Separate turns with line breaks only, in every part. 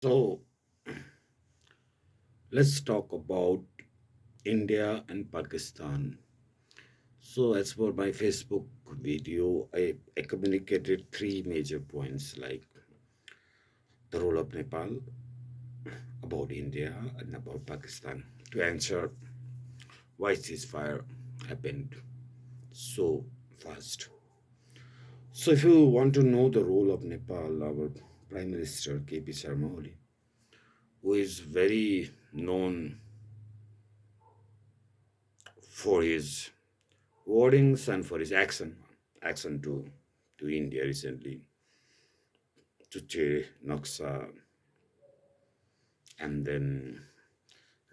So let's talk about India and Pakistan. So as for my Facebook video, I communicated three major points like the role of Nepal, about India, and about Pakistan to answer why ceasefire happened so fast. So if you want to know the role of Nepal, our Prime Minister KP Sharma Oli, who is very known for his wordings and for his action to India recently, to Che Naksa, and then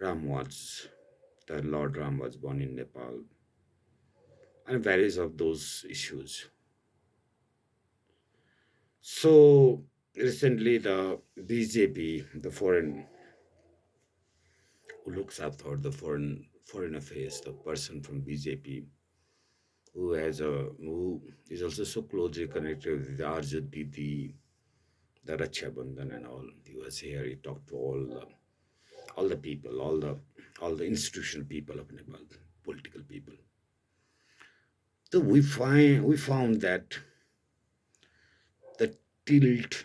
Ram was, the Lord Ram was born in Nepal, and various of those issues. So recently, the BJP, the foreign who looks after the foreign affairs, the person from BJP who is also so closely connected with the Arjun Didi, the Raksha Bandhan and all. He was here. He talked to all the people, all the institutional people of Nepal, political people. So we found that the tilt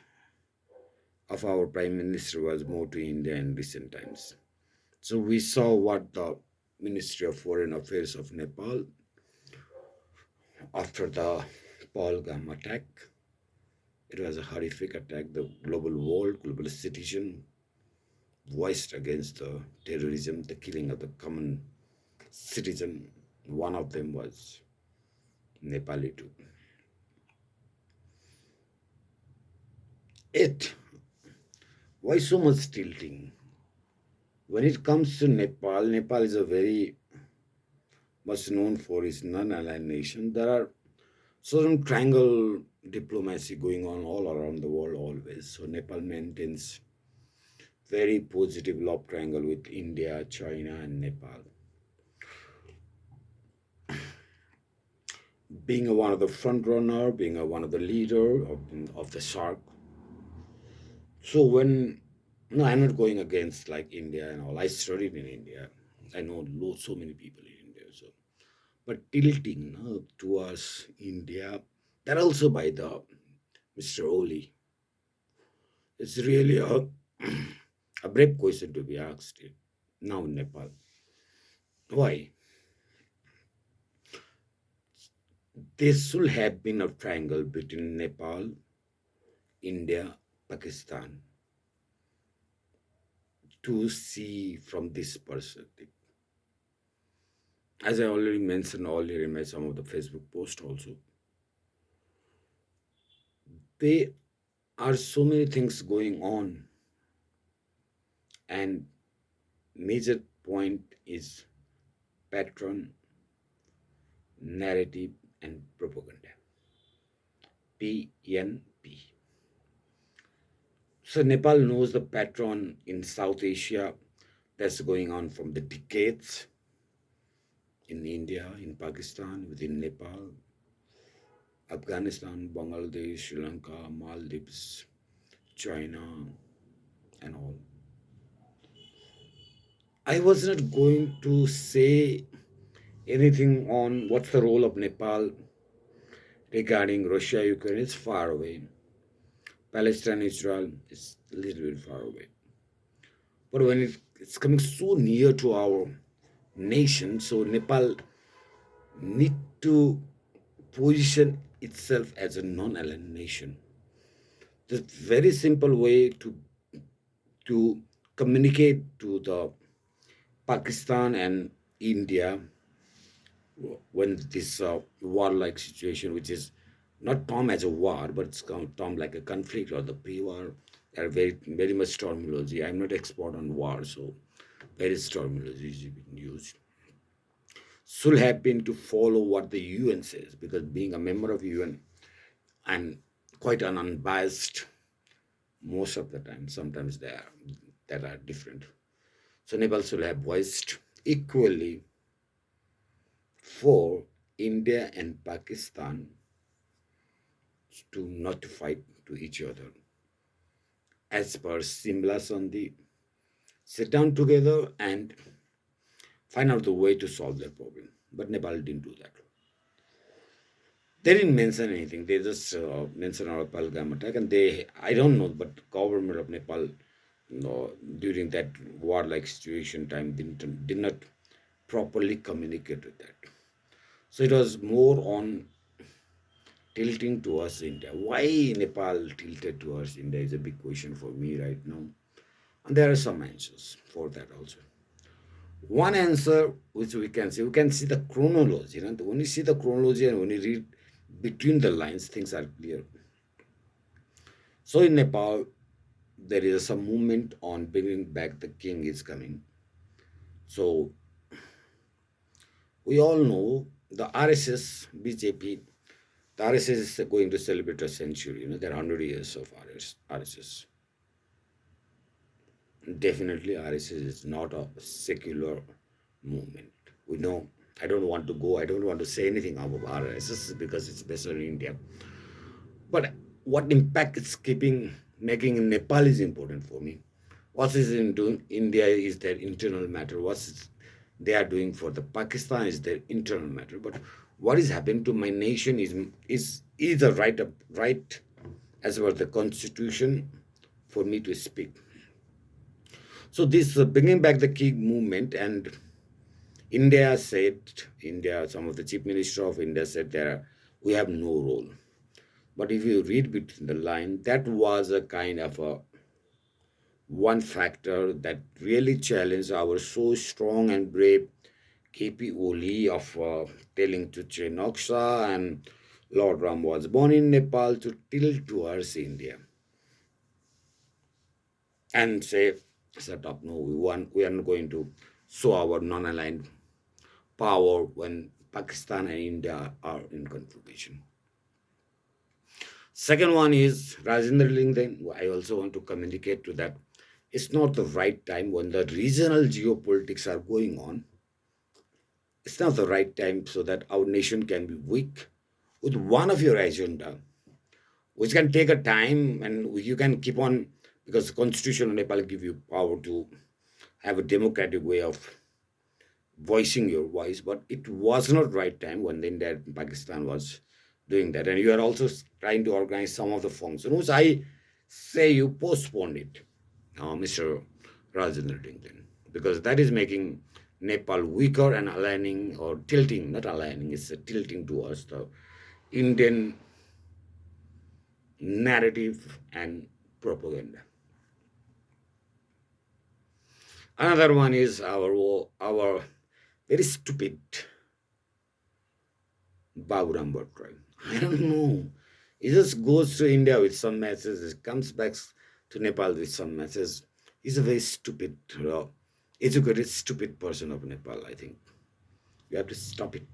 of our prime minister was more to India in recent times. So we saw what the Ministry of Foreign Affairs of Nepal, after the Pahalgam attack, it was a horrific attack. The global world, global citizen voiced against the terrorism, the killing of the common citizen. One of them was Nepali too. It Why so much tilting? When it comes to Nepal, Nepal is a very much known for its non-aligned nation. There are certain triangle diplomacy going on all around the world always. So Nepal maintains very positive love triangle with India, China, and Nepal. Being one of the front runner, being one of the leader of the SARC. So when no, I'm not going against like India and all. I studied in India. I know so many people in India. So, but tilting no, towards India, that also by the Mr. Oli. It's really a brave question to be asked now in Nepal. Why? There should have been a triangle between Nepal, India, Pakistan to see from this perspective. As I already mentioned earlier in my some of the Facebook post also, there are so many things going on, and major point is pattern, narrative, and propaganda. PNP. So Nepal knows the pattern in South Asia that's going on from the decades in India, in Pakistan, within Nepal, Afghanistan, Bangladesh, Sri Lanka, Maldives, China, and all. I was not going to say anything on what's the role of Nepal regarding Russia, Ukraine. It's far away. Palestine, Israel is a little bit far away. But when it's coming so near to our nation, so Nepal need to position itself as a non-aligned nation. The very simple way to communicate to the Pakistan and India when this war-like situation, which is not termed as a war, but it's termed like a conflict or the pre-war, are very much terminology. I'm not expert on war, so various terminology is being used. Should have been to follow what the UN says, because being a member of UN, I'm quite an unbiased most of the time. Sometimes they are that are different. So Nepal should have voiced equally for India and Pakistan to not to fight to each other as per Simla Sandhi, sit down together and find out the way to solve their problem. But Nepal didn't do that. They didn't mention anything. They just mentioned our Palgam attack, and I don't know, but government of Nepal, during that warlike situation time, did not properly communicate with that. So it was more on tilting towards India. Why Nepal tilted towards India is a big question for me right now. And there are some answers for that also. One answer which we can see the chronology. When you see the chronology and when you read between the lines, things are clear. So in Nepal, there is some movement on bringing back the king is coming. So we all know the RSS, BJP, the RSS is going to celebrate a century. There are 100 years of RSS. Definitely, RSS is not a secular movement. We know. I don't want to go. I don't want to say anything about RSS because it's based in India. But what impact it's keeping making in Nepal is important for me. What is into India is their internal matter. They are doing for the Pakistan is their internal matter. But what is happening to my nation is the right as per the constitution for me to speak. So this bringing back the key movement and some of the chief minister of India said we have no role. But if you read between the line, that was a kind of a one factor that really challenged our so strong and brave KP Oli of telling to Chenoksha and Lord Ram was born in Nepal to tilt towards India and say, set up, no, we are not going to show our non-aligned power when Pakistan and India are in confrontation. Second one is Rajendra Lingden. I also want to communicate to that. It's not the right time when the regional geopolitics are going on. It's not the right time so that our nation can be weak with one of your agenda, which can take a time and you can keep on because the constitution of Nepal give you power to have a democratic way of voicing your voice, but it was not right time when the India and Pakistan was doing that. And you are also trying to organize some of the functions, which I say you postponed it, Mr. Rajendra Dinglin, because that is making Nepal weaker and aligning or tilting, not aligning, it's tilting towards the Indian narrative and propaganda. Another one is our very stupid Baburam Bhattacharya. I don't know. He just goes to India with some messages, comes back to Nepal with some messages. He's a very stupid, educated, stupid person of Nepal, I think. You have to stop it.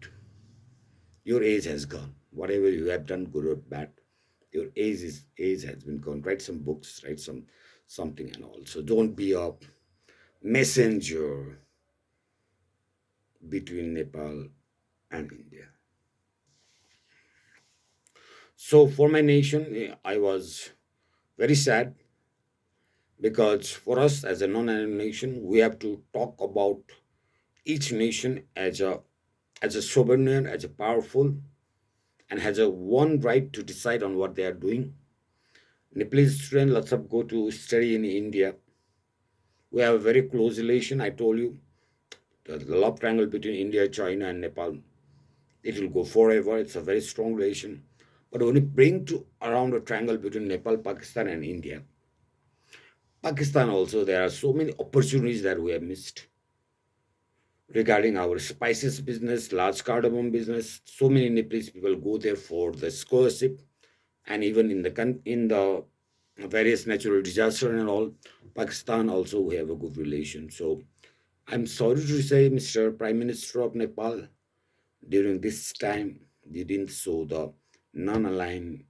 Your age has gone. Whatever you have done, good or bad, your age has been gone. Write some books, write something and all. So don't be a messenger between Nepal and India. So for my nation, I was very sad because for us as a non-aligned nation, we have to talk about each nation as a sovereign, as a powerful, and has a one right to decide on what they are doing. Nepalese students, lots of go to study in India. We have a very close relation. I told you the love triangle between India, China, and Nepal. It will go forever. It's a very strong relation. But when you bring to around a triangle between Nepal, Pakistan, and India, Pakistan also, there are so many opportunities that we have missed regarding our spices business, large cardamom business. So many Nepalese people go there for the scholarship, and even in the various natural disaster and all. Pakistan also we have a good relation. So I'm sorry to say, Mr. Prime Minister of Nepal, during this time you didn't show the non-aligned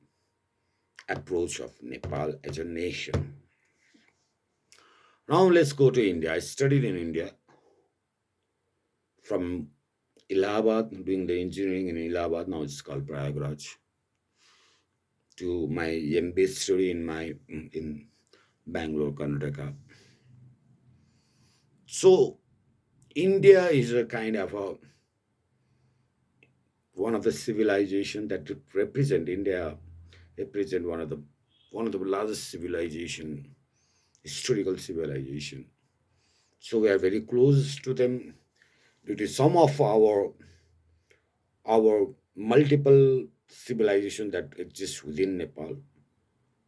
approach of Nepal as a nation. Now let's go to India. I studied in India from Allahabad, doing the engineering in Allahabad. Now it's called Prayagraj. To my MBA study in Bangalore, Karnataka. So India is a kind of a one of the civilization that represent India, represent one of the largest civilization, historical civilization. So we are very close to them due to some of our multiple civilization that exist within Nepal,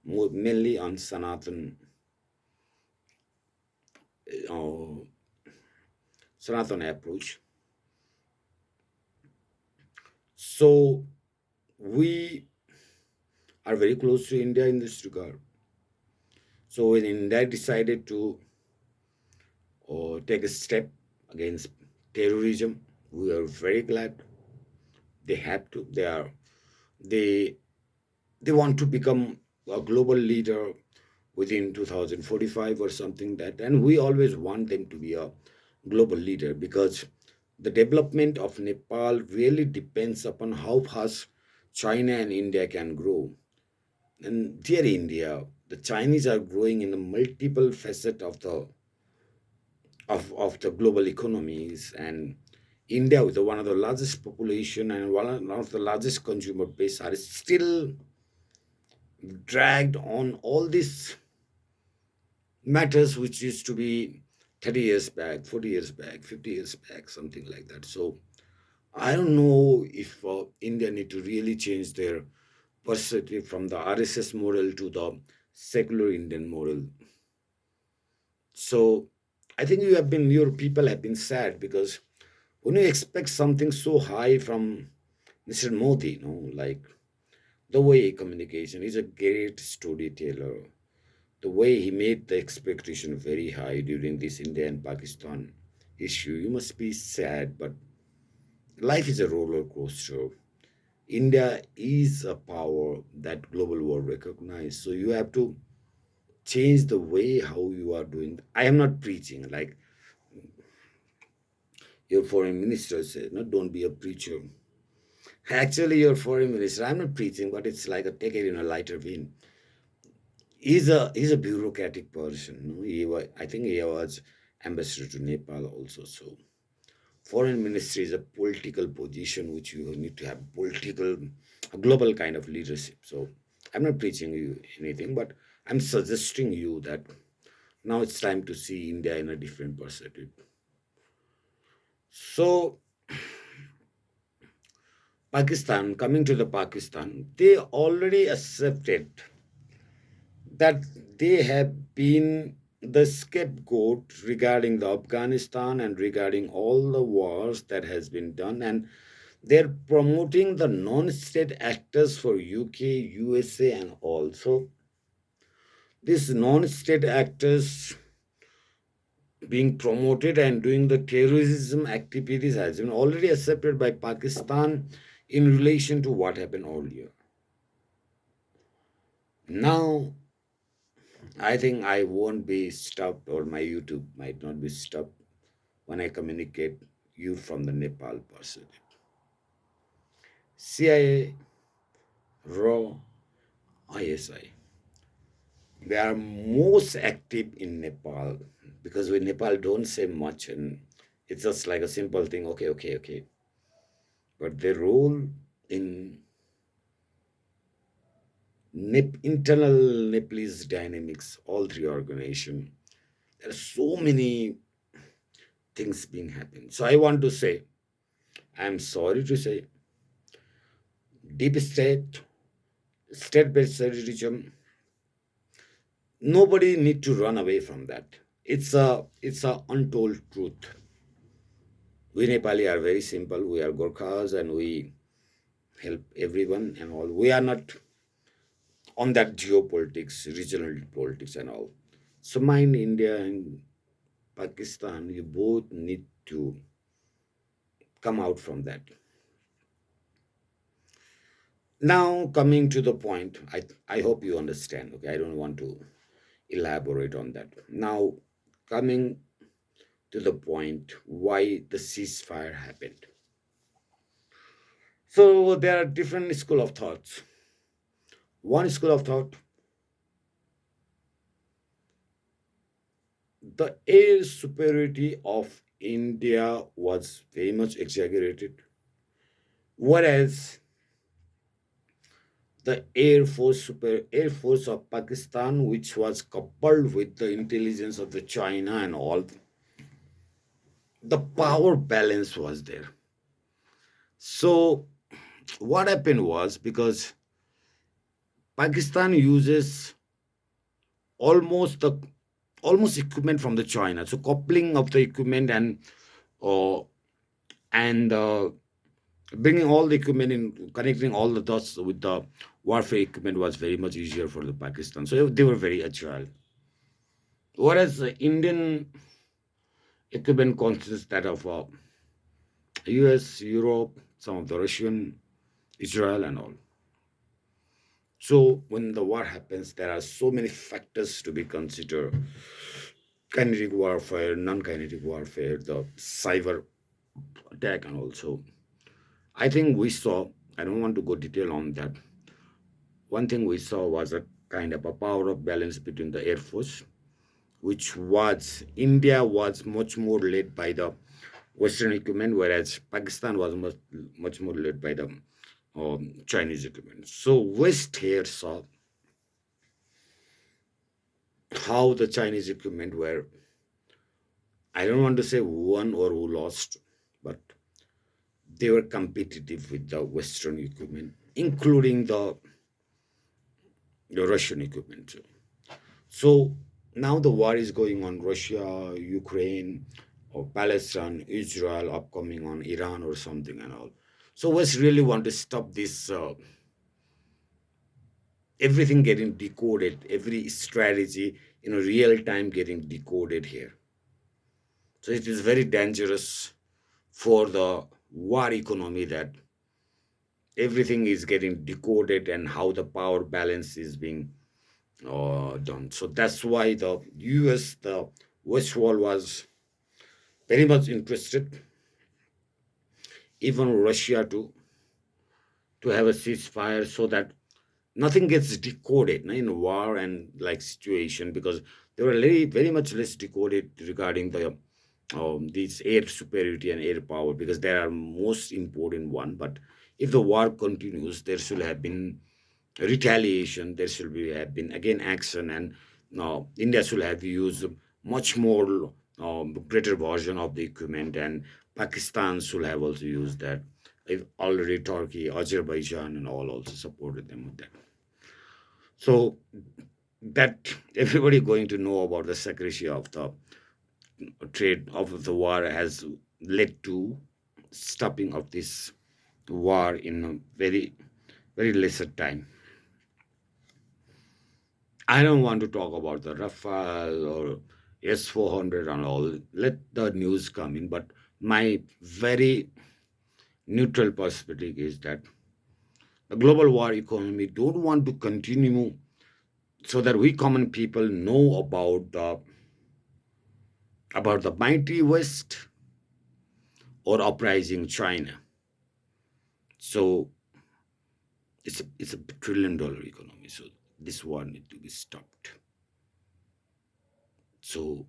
mainly on uh, Sanatan approach. So we are very close to India in this regard. So when India decided to take a step against terrorism, we are very glad they have to. They they want to become a global leader within 2045 or something that, and we always want them to be a global leader because the development of Nepal really depends upon how fast China and India can grow. And dear India, the Chinese are growing in a multiple facet of the global economies, and India with one of the largest population and one of the largest consumer base are still dragged on all these matters which used to be 30 years back, 40 years back, 50 years back, something like that. So I don't know if India need to really change their perspective from the RSS model to the secular Indian model. So I think your people have been sad because when you expect something so high from Mr. Modi, like the way he communication, he's a great storyteller. The way he made the expectation very high during this India and Pakistan issue, you must be sad, but life is a roller coaster. India is a power that global world recognize. So you have to change the way how you are doing. I am not preaching like your foreign minister said, no, don't be a preacher. Actually, your foreign minister, I'm not preaching, but it's like a take it in a lighter vein. He's a bureaucratic person. No? I think he was ambassador to Nepal also. So foreign ministry is a political position which you need to have political, a global kind of leadership. So I'm not preaching you anything, but I'm suggesting you that now it's time to see India in a different perspective. So Pakistan, coming to the Pakistan, they already accepted that they have been the scapegoat regarding the Afghanistan and regarding all the wars that has been done, and they're promoting the non-state actors for UK, USA, and also these non-state actors being promoted and doing the terrorism activities has been already accepted by Pakistan in relation to what happened earlier. Now I think I won't be stopped, or my YouTube might not be stopped when I communicate you from the Nepal perspective. CIA, RAW, ISI. They are most active in Nepal because we Nepal don't say much and it's just like a simple thing, okay, okay, okay. But their role in internal Nepalese dynamics, all three organization, there are so many things being happening. So I want to say, I'm sorry to say, deep state, state-based terrorism, nobody need to run away from that. It's a untold truth. We Nepali are very simple. We are Gorkhas and we help everyone and all. We are not on that geopolitics, regional politics and all. So mind India and Pakistan, you both need to come out from that. Now coming to the point, I hope you understand. Okay, I don't want to elaborate on that. Now coming to the point why the ceasefire happened. So there are different school of thoughts. One school of thought, The air superiority of India was very much exaggerated, whereas the Air Force of Pakistan, which was coupled with the intelligence of the China and all, the power balance was there. So what happened was, because Pakistan uses almost the almost equipment from the China, so coupling of the equipment uh, and bringing all the equipment in, connecting all the dots with the warfare equipment was very much easier for the Pakistan. So they were very agile. Whereas the Indian equipment consists that of US, Europe, some of the Russian, Israel, and all. So when the war happens, there are so many factors to be considered: kinetic warfare, non-kinetic warfare, the cyber attack, and also I think we saw. I don't want to go detail on that. One thing we saw was a kind of a power of balance between the air force, which was India was much more led by the Western equipment, whereas Pakistan was much more led by the Chinese equipment. So West here saw how the Chinese equipment were, I don't want to say who won or who lost, but they were competitive with the Western equipment, including the Russian equipment. So now the war is going on: Russia, Ukraine, or Palestine, Israel, upcoming on Iran or something and all. So West really want to stop this, everything getting decoded, every strategy in a real time getting decoded here. So it is very dangerous for the war economy that everything is getting decoded and how the power balance is being done. So that's why the US, the West Wall was very much interested, even Russia too, to have a ceasefire so that nothing gets decoded in a war and like situation, because they were very much less decoded regarding the these air superiority and air power, because they are most important one. But if the war continues, there should have been retaliation, there should be have been again action, and India should have used much more greater version of the equipment, and Pakistan should have also used that. If already Turkey, Azerbaijan, and all also supported them with that. So that everybody going to know about the secrecy of the trade of the war has led to stopping of this war in a very lesser time. I don't want to talk about the Rafale or S-400 and all. Let the news come in. But my very neutral perspective is that the global war economy don't want to continue, so that we common people know about the mighty West or uprising China. So it's a $1 trillion economy. So this war need to be stopped. So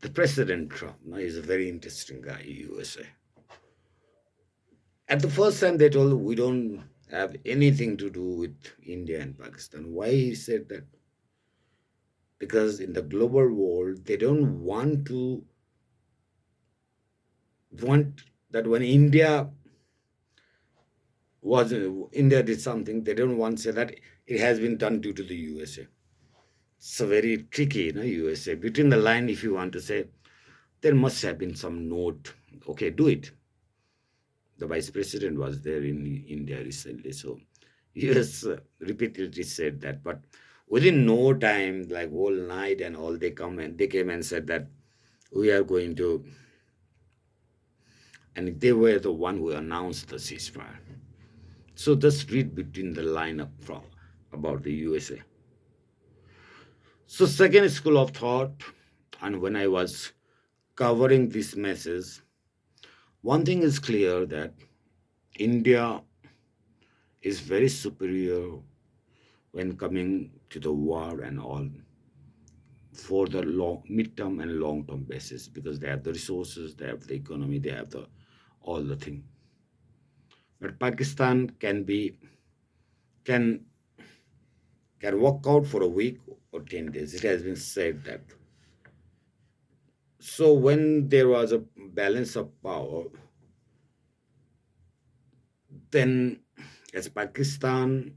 the President Trump is a very interesting guy, USA. At the first time they told we don't have anything to do with India and Pakistan. Why he said that? Because in the global world they don't want that when India did something, they don't want to say that it has been done due to the USA. It's a very tricky, USA. Between the line, if you want to say, there must have been some note. Okay, do it. The vice president was there in India recently, so US repeatedly said that. But within no time, like whole night and all, they came and said that we are going to, and they were the one who announced the ceasefire. So just read between the line up from about the USA. So second school of thought, and when I was covering this message, one thing is clear that India is very superior when coming to the war and all. for the long, mid-term and long-term basis, because they have the resources, they have the economy, they have the all the thing. But Pakistan can can work out for a week or 10 days. It has been said that. So when there was a balance of power, then as Pakistan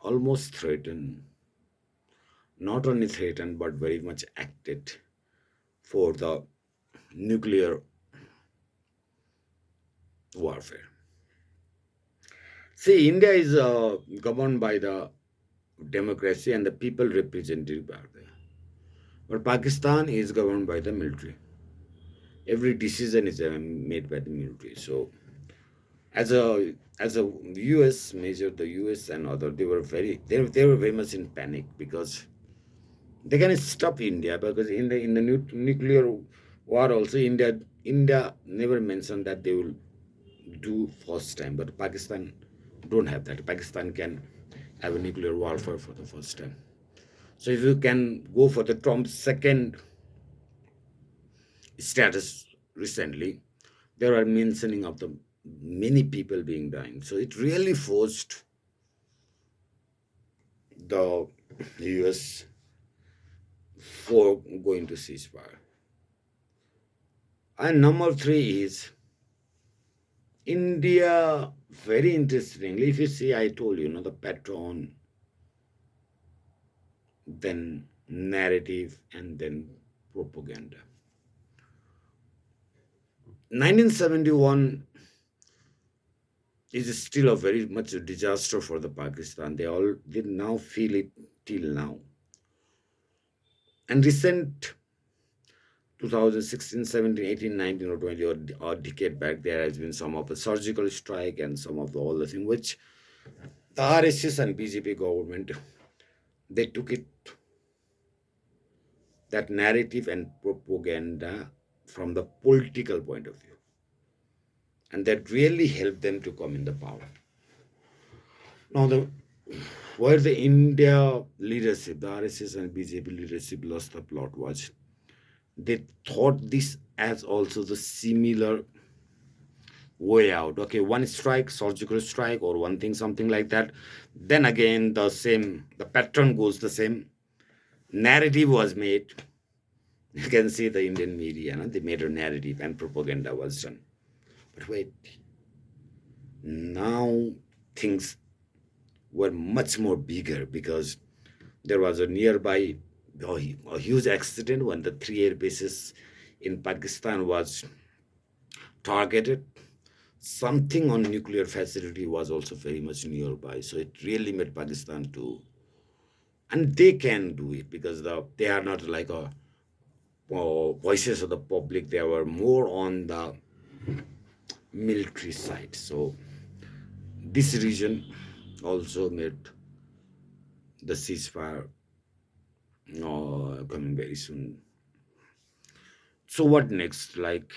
almost threatened, not only threatened but very much acted for the nuclear warfare. See, India is governed by the democracy and the people represented by there. But Pakistan is governed by the military. Every decision is made by the military. So, as a U.S. measure, the U.S. and other, they were very much in panic because they can stop India, because in the nuclear war also, India never mentioned that they will do first time, but Pakistan don't have that. Pakistan can have a nuclear warfare for the first time. So if you can go for the Trump's second status recently, there are mentioning of the many people being dying. So it really forced the US for going to ceasefire. And number three is India. Very interestingly, if you see, I told you, the pattern, then narrative, and then propaganda. 1971 is still a very much a disaster for the Pakistan. They now feel it till now. And recent 2016, 17, 18, 19, or 20, or decade back, there has been some of the surgical strike and some of the all the thing which the RSS and BJP government, they took it, that narrative and propaganda, from the political point of view, and that really helped them to come in the power. Now, where the India leadership, the RSS and BJP leadership lost the plot was they thought this as also the similar way out. Okay, one strike, surgical strike, or one thing, something like that. Then again, the pattern goes the same. Narrative was made. You can see the Indian media, no? They made a narrative and propaganda was done. But wait, now things were much more bigger, because there was a nearby a huge accident when the three air bases in Pakistan was targeted. Something on nuclear facility was also very much nearby. So it really made Pakistan to, and they can do it because they are not like a voices of the public. They were more on the military side. So this region also made the ceasefire coming very soon. So what next? Like,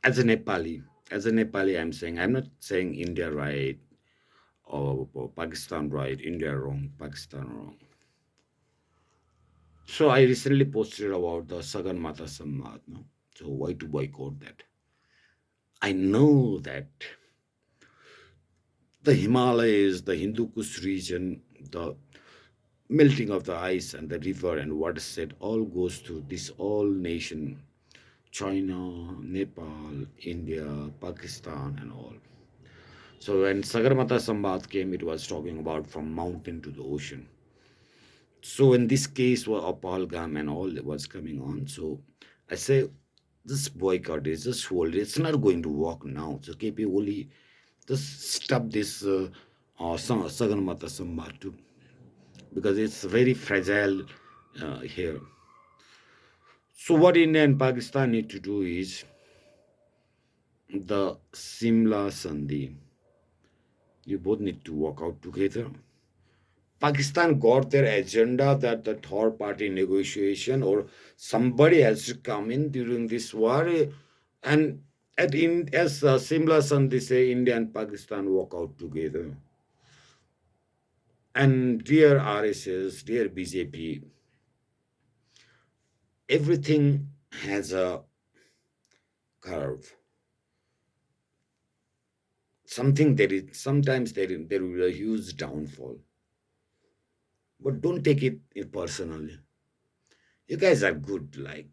as a Nepali, I'm not saying India right or Pakistan right, India wrong, Pakistan wrong. So I recently posted about the Sagan Mata Samad. No? So why to boycott that? I know that the Himalayas, the Hindu Kush region, the melting of the ice and the river and watershed all goes to this all nation, China, Nepal, India, Pakistan, and all. So when Sagarmata Sambat came, it was talking about from mountain to the ocean. So in this case, Apalgam and all was coming on. So I say, this boycott is just hold. It's not going to work now. So KP only just stop this Sagarmata Sambat too, because it's very fragile here. So what India and Pakistan need to do is the Simla Sandhi. You both need to work out together. Pakistan got their agenda that the third party negotiation or somebody has to come in during this war, and as Simla Sandhi say, India and Pakistan work out together. And dear RSS, dear BJP, everything has a curve. Something there is sometimes there will be a huge downfall, but don't take it personally. You guys are good. Like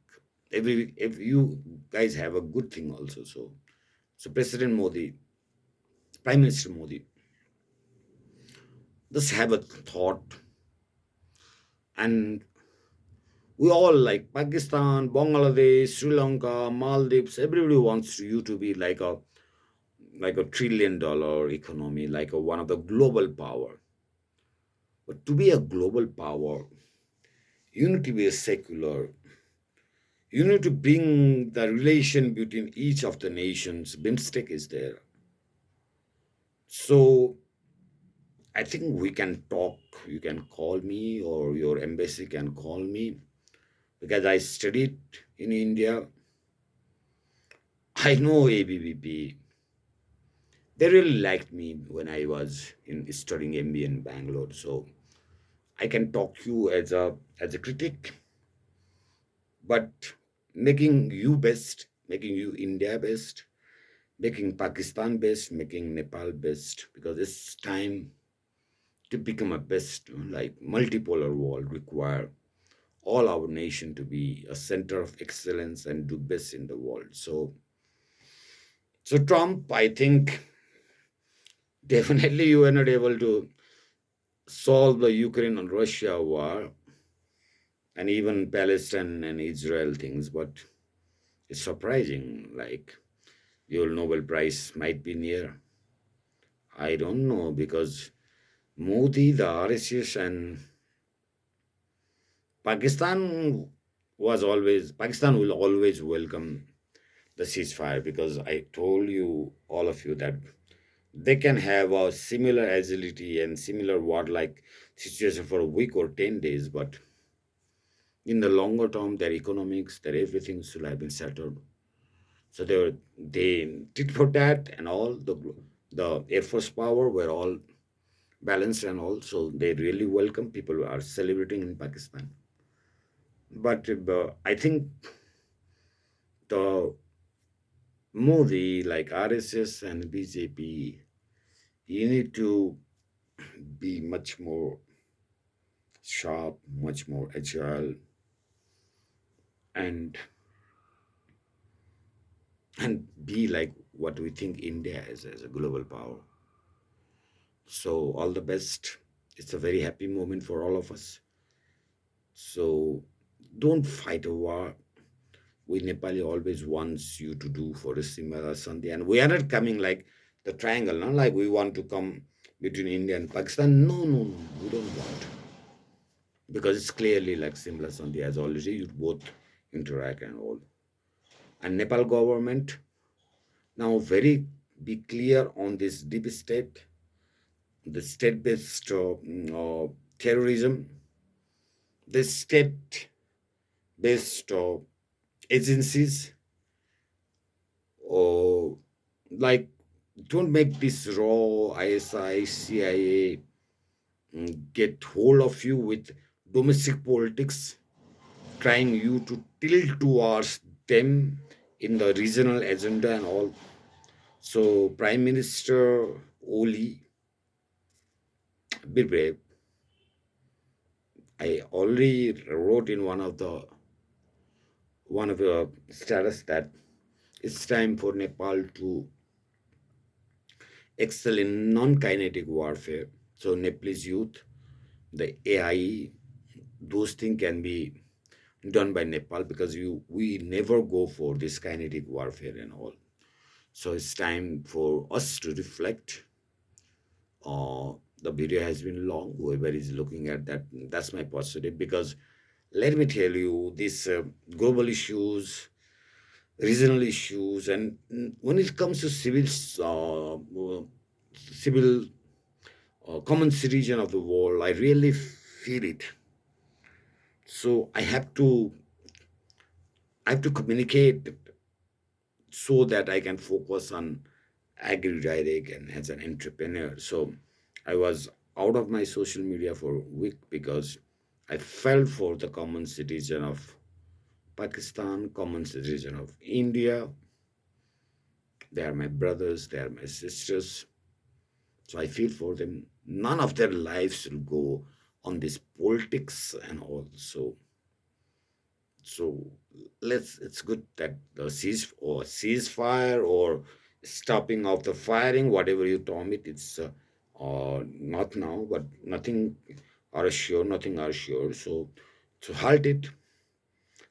every if you guys have a good thing also. So President Modi, Prime Minister Modi, just have a thought, and we all like Pakistan, Bangladesh, Sri Lanka, Maldives. Everybody wants you to be like $1 trillion economy, like a one of the global power. But to be a global power, you need to be a secular. You need to bring the relation between each of the nations. BIMSTEC is there. So I think we can talk. You can call me, or your embassy can call me, because I studied in India. I know ABVP. They really liked me when I was in studying MBA in Bangalore. So I can talk to you as a critic, but making you best, making you India best, making Pakistan best, making Nepal best, because it's time to become a best. Like multipolar world require all our nation to be a center of excellence and do best in the world. So Trump, I think definitely you were not able to solve the Ukraine and Russia war and even Palestine and Israel things, but it's surprising. Like your Nobel Prize might be near. I don't know, because Modi, the RSS, and Pakistan will always welcome the ceasefire, because I told you, all of you, that they can have a similar agility and similar war-like situation for a week or 10 days, but in the longer term, their economics, their everything should have been settled. So they did for that, and all the Air Force power were all balanced and all. So they really welcome. People are celebrating in Pakistan. But I think the Modi, like RSS and BJP, you need to be much more sharp, much more agile, and be like what we think India is as a global power. So all the best. It's a very happy moment for all of us. So don't fight a war. We Nepali always wants you to do for a similar Sandhi. And we are not coming like the triangle, not like we want to come between India and Pakistan. No, no, no, we don't want. Because it's clearly like Simla Sandhi has already you both interact and all. And Nepal government now very be clear on this deep state, the state-based terrorism, the state-based agencies, or like don't make this raw ISI, CIA get hold of you with domestic politics, trying you to tilt towards them in the regional agenda and all. So Prime Minister Oli, be brave. I already wrote in one of the status that it's time for Nepal to excel in non-kinetic warfare. So Nepalese youth, the AI, those things can be done by Nepal, because we never go for this kinetic warfare and all. So it's time for us to reflect. The video has been long. Whoever is looking at that, that's my positive, because let me tell you, these global issues, regional issues, and when it comes to civil common citizen of the world, I really feel it. So I have to communicate so that I can focus on agri direct and as an entrepreneur. So I was out of my social media for a week because I felt for the common citizen of Pakistan, common citizen of India. They are my brothers, they are my sisters. So I feel for them. None of their lives will go on this politics and all. So let's. It's good that the ceasefire or stopping of the firing, whatever you term it, it's not now, but nothing are sure, nothing are sure. So to halt it,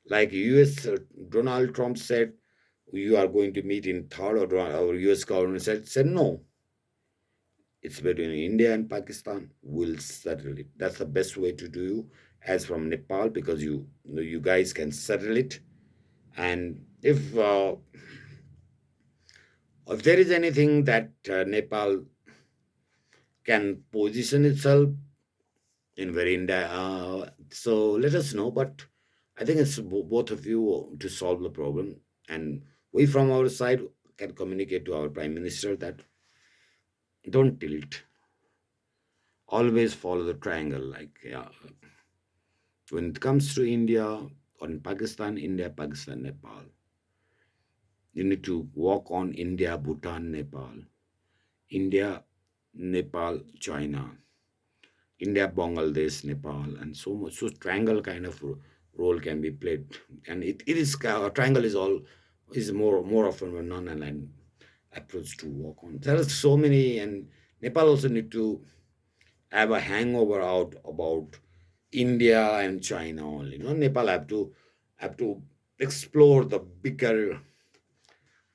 like U.S. Donald Trump said, you are going to meet in third, or U.S. government said no. It's between India and Pakistan. We'll settle it. That's the best way to do as from Nepal because you guys can settle it. And if there is anything that Nepal can position itself in very India, so let us know. But I think it's both of you to solve the problem, and we from our side can communicate to our Prime Minister that don't tilt, always follow the triangle. Like when it comes to India or in Pakistan, India, Pakistan, Nepal, you need to walk on India, Bhutan, Nepal, India, Nepal, China, India, Bangladesh, Nepal, and so much. So triangle kind of role can be played, and it is triangle is all is more often a non-aligned approach to walk on. There are so many, and Nepal also need to have a hangover out about India and China only. No, Nepal have to explore the bigger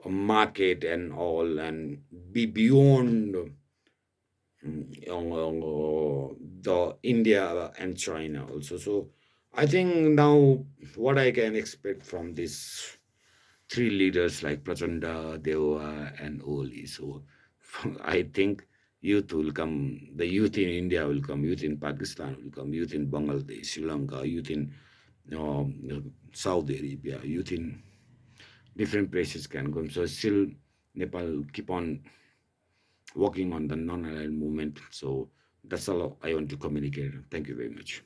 market and all, and be beyond the India and China also. So I think now what I can expect from these three leaders like Prachanda, Deva, and Oli. So I think youth will come. The youth in India will come. Youth in Pakistan will come. Youth in Bangladesh, Sri Lanka. Youth in Saudi Arabia. Youth in different places can come. So still Nepal will keep on working on the non-aligned movement. So that's all I want to communicate. Thank you very much.